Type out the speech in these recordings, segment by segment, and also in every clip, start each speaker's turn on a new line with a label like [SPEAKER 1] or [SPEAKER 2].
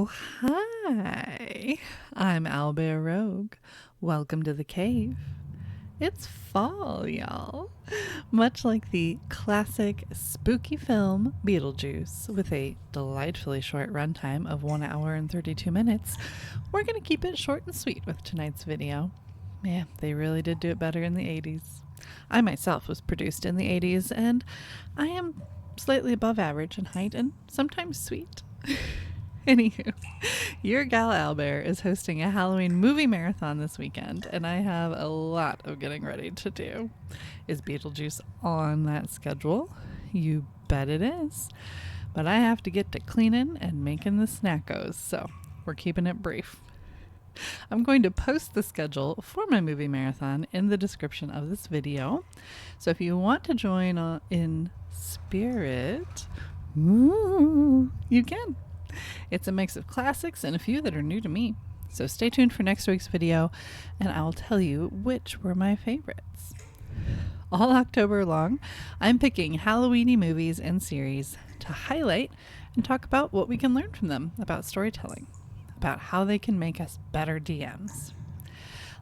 [SPEAKER 1] Oh, hi. I'm Owlbear Rogue. Welcome to the cave. It's fall, y'all. Much like the classic spooky film Beetlejuice, with a delightfully short runtime of 1 hour and 32 minutes, we're going to keep it short and sweet with tonight's video. Yeah, they really did do it better in the 80s. I myself was produced in the 80s, and I am slightly above average in height and sometimes sweet. Anywho, your gal Owlbear is hosting a Halloween movie marathon this weekend, and I have a lot of getting ready to do. Is Beetlejuice on that schedule? You bet it is. But I have to get to cleaning and making the snackos, so we're keeping it brief. I'm going to post the schedule for my movie marathon in the description of this video. So if you want to join in spirit, you can. It's a mix of classics and a few that are new to me. So stay tuned for next week's video and I'll tell you which were my favorites. All October long, I'm picking Halloweeny movies and series to highlight and talk about what we can learn from them about storytelling, about how they can make us better DMs.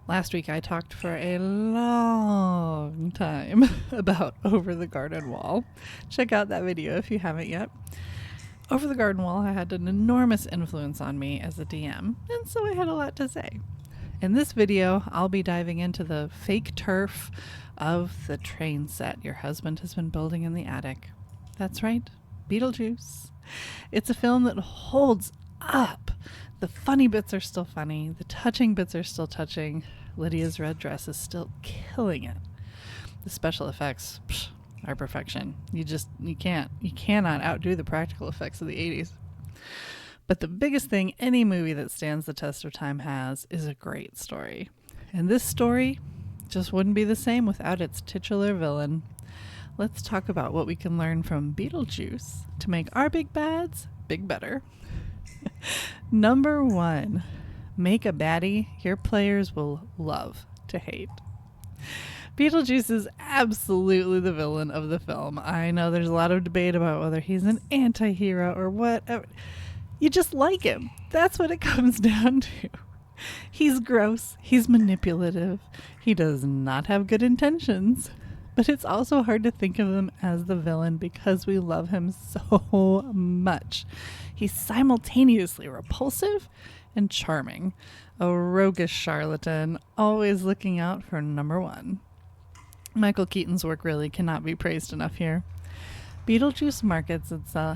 [SPEAKER 1] Last week I talked for a long time about Over the Garden Wall. Check out that video if you haven't yet. Over the Garden Wall had an enormous influence on me as a DM, and so I had a lot to say. In this video, I'll be diving into the fake turf of the train set your husband has been building in the attic. That's right, Beetlejuice. It's a film that holds up. The funny bits are still funny. The touching bits are still touching. Lydia's red dress is still killing it. The special effects are perfection. You cannot outdo the practical effects of the 80s. But the biggest thing any movie that stands the test of time has is a great story. And this story just wouldn't be the same without its titular villain. Let's talk about what we can learn from Beetlejuice to make our big bads big better. Number 1, make a baddie your players will love to hate. Beetlejuice is absolutely the villain of the film. I know there's a lot of debate about whether he's an anti-hero or whatever. You just like him. That's what it comes down to. He's gross. He's manipulative. He does not have good intentions. But it's also hard to think of him as the villain because we love him so much. He's simultaneously repulsive and charming. A roguish charlatan, always looking out for number 1. Michael Keaton's work really cannot be praised enough here. Beetlejuice markets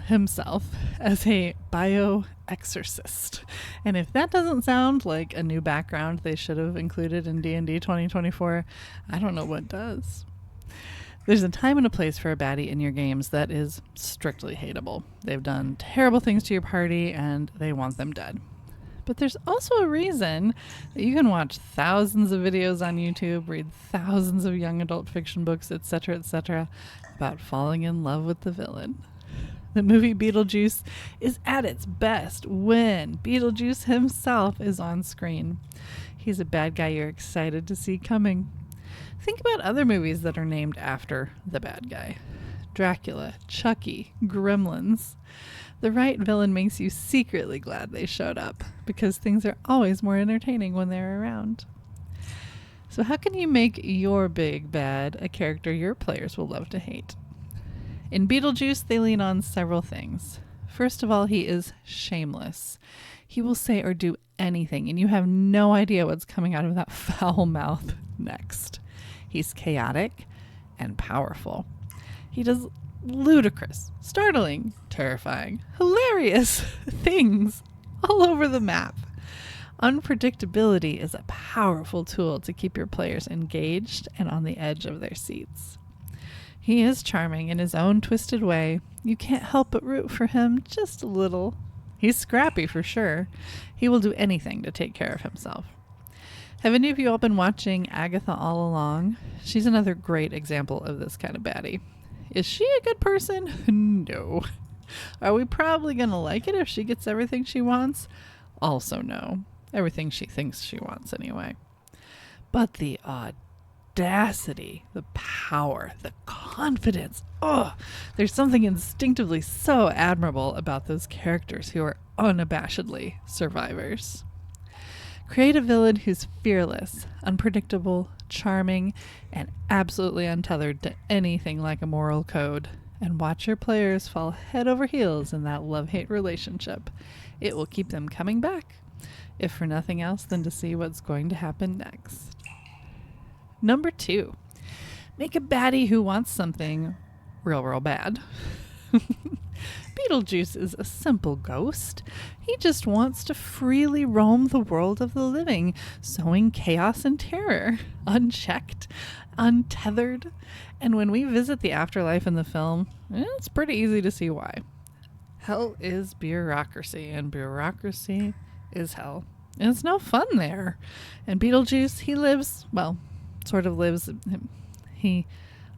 [SPEAKER 1] himself as a bioexorcist. And if that doesn't sound like a new background they should have included in D&D 2024, I don't know what does. There's a time and a place for a baddie in your games that is strictly hateable. They've done terrible things to your party and they want them dead. But there's also a reason that you can watch thousands of videos on YouTube, read thousands of young adult fiction books, etc., about falling in love with the villain. The movie Beetlejuice is at its best when Beetlejuice himself is on screen. He's a bad guy you're excited to see coming. Think about other movies that are named after the bad guy. Dracula, Chucky, Gremlins. The right villain makes you secretly glad they showed up because things are always more entertaining when they're around. So how can you make your big bad a character your players will love to hate? In Beetlejuice, they lean on several things. First of all, he is shameless. He will say or do anything, and you have no idea what's coming out of that foul mouth next. He's chaotic and powerful. He does ludicrous, startling, terrifying, hilarious things all over the map. Unpredictability is a powerful tool to keep your players engaged and on the edge of their seats. He is charming in his own twisted way. You can't help but root for him just a little. He's scrappy for sure. He will do anything to take care of himself. Have any of you all been watching Agatha All Along? She's another great example of this kind of baddie. Is she a good person? No. Are we probably going to like it if she gets everything she wants? Also no. Everything she thinks she wants anyway. But the audacity, the power, the confidence. Oh, there's something instinctively so admirable about those characters who are unabashedly survivors. Create a villain who's fearless, unpredictable, charming, and absolutely untethered to anything like a moral code. And watch your players fall head over heels in that love-hate relationship. It will keep them coming back, if for nothing else than to see what's going to happen next. Number 2, make a baddie who wants something real bad. Beetlejuice is a simple ghost. He just wants to freely roam the world of the living, sowing chaos and terror, unchecked, untethered. And when we visit the afterlife in the film, it's pretty easy to see why. Hell is bureaucracy, and bureaucracy is hell. And it's no fun there. And Beetlejuice, he lives, well, sort of lives, he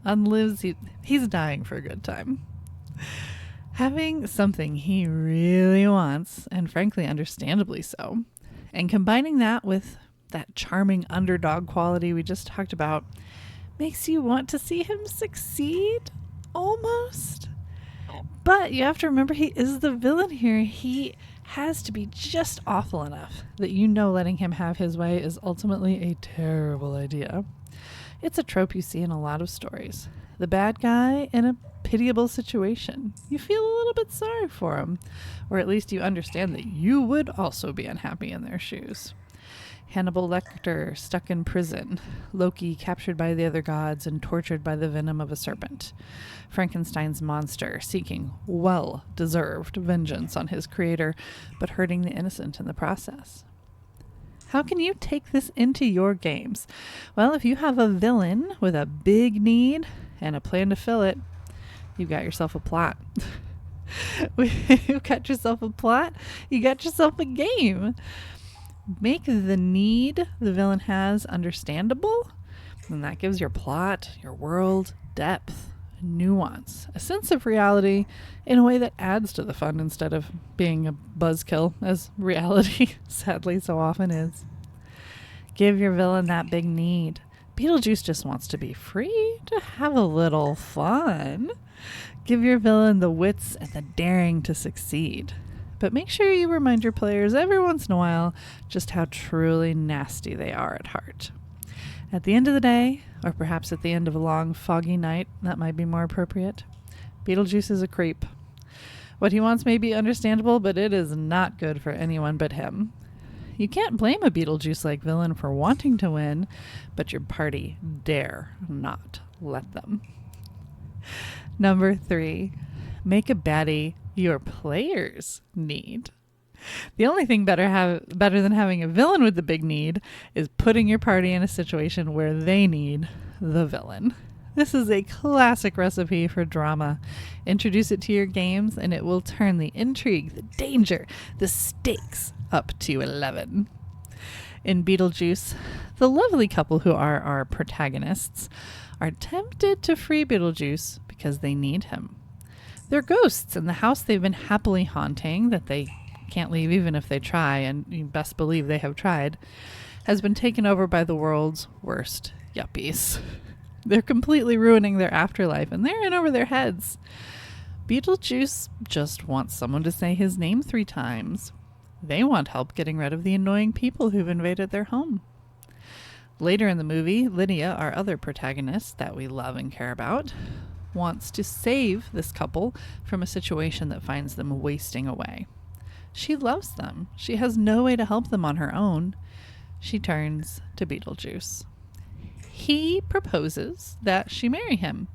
[SPEAKER 1] unlives, he's dying for a good time. Having something he really wants, and frankly understandably so, and combining that with that charming underdog quality we just talked about, makes you want to see him succeed, almost. But you have to remember, he is the villain here. He has to be just awful enough that you know letting him have his way is ultimately a terrible idea. It's a trope you see in a lot of stories. The bad guy in a pitiable situation. You feel a little bit sorry for him, or at least you understand that you would also be unhappy in their shoes. Hannibal Lecter stuck in prison, Loki captured by the other gods and tortured by the venom of a serpent, Frankenstein's monster seeking well-deserved vengeance on his creator, but hurting the innocent in the process. How can you take this into your games? Well, if you have a villain with a big need and a plan to fill it, you've got yourself a plot. You've got yourself a plot, you got yourself a game. Make the need the villain has understandable, and that gives your plot, your world, depth, nuance, a sense of reality in a way that adds to the fun instead of being a buzzkill, as reality sadly so often is. Give your villain that big need. Beetlejuice just wants to be free, to have a little fun. Give your villain the wits and the daring to succeed. But make sure you remind your players every once in a while just how truly nasty they are at heart. At the end of the day, or perhaps at the end of a long, foggy night, that might be more appropriate, Beetlejuice is a creep. What he wants may be understandable, but it is not good for anyone but him. You can't blame a Beetlejuice-like villain for wanting to win, but your party dare not let them. Number 3, make a baddie your players need. The only thing better than having a villain with the big need is putting your party in a situation where they need the villain. This is a classic recipe for drama. Introduce it to your games and it will turn the intrigue, the danger, the stakes up to 11. In Beetlejuice, the lovely couple who are our protagonists are tempted to free Beetlejuice because they need him. They're ghosts in the house they've been happily haunting, that they can't leave even if they try, and you best believe they have tried, has been taken over by the world's worst yuppies. They're completely ruining their afterlife, and they're in over their heads. Beetlejuice just wants someone to say his name 3 times. They want help getting rid of the annoying people who've invaded their home. Later in the movie, Lydia, our other protagonist that we love and care about, wants to save this couple from a situation that finds them wasting away. She loves them. She has no way to help them on her own. She turns to Beetlejuice. He proposes that she marry him,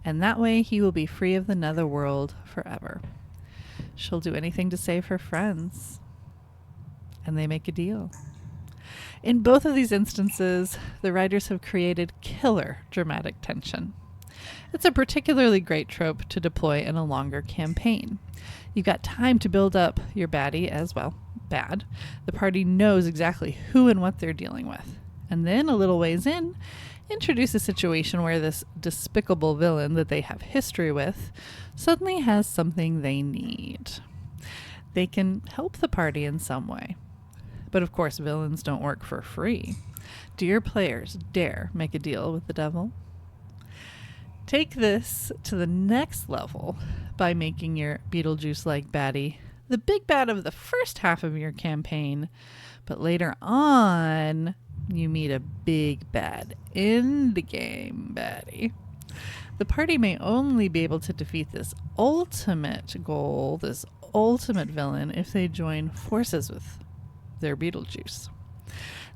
[SPEAKER 1] and that way he will be free of the netherworld forever. She'll do anything to save her friends, and they make a deal. In both of these instances, the writers have created killer dramatic tension. It's a particularly great trope to deploy in a longer campaign. You've got time to build up your baddie as well. Bad. The party knows exactly who and what they're dealing with. And then a little ways in, introduce a situation where this despicable villain that they have history with suddenly has something they need. They can help the party in some way. But of course, villains don't work for free. Do your players dare make a deal with the devil? Take this to the next level by making your Beetlejuice-like baddie the big bad of the first half of your campaign, but later on, you meet a big bad in-the-game baddie. The party may only be able to defeat this ultimate goal, this ultimate villain, if they join forces with their Beetlejuice.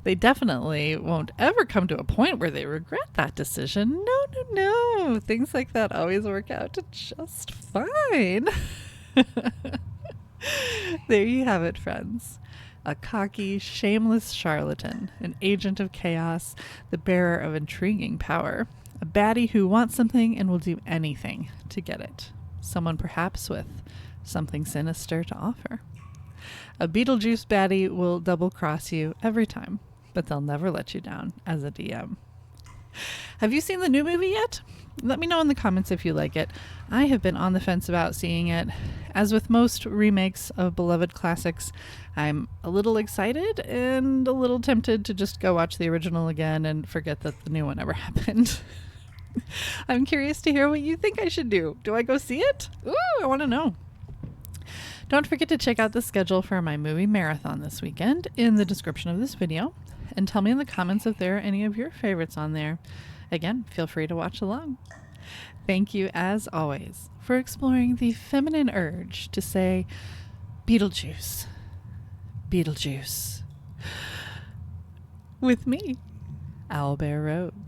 [SPEAKER 1] They definitely won't ever come to a point where they regret that decision. No. Things like that always work out just fine. There you have it, friends. A cocky, shameless charlatan, an agent of chaos, the bearer of intriguing power, a baddie who wants something and will do anything to get it. Someone perhaps with something sinister to offer. A Beetlejuice baddie will double-cross you every time, but they'll never let you down as a DM. Have you seen the new movie yet? Let me know in the comments if you like it. I have been on the fence about seeing it. As with most remakes of beloved classics, I'm a little excited and a little tempted to just go watch the original again and forget that the new one ever happened. I'm curious to hear what you think I should do. Do I go see it? Ooh, I want to know. Don't forget to check out the schedule for my movie marathon this weekend in the description of this video, and tell me in the comments if there are any of your favorites on there. Again, feel free to watch along. Thank you, as always, for exploring the feminine urge to say, Beetlejuice, Beetlejuice, with me, Owlbear Rogue.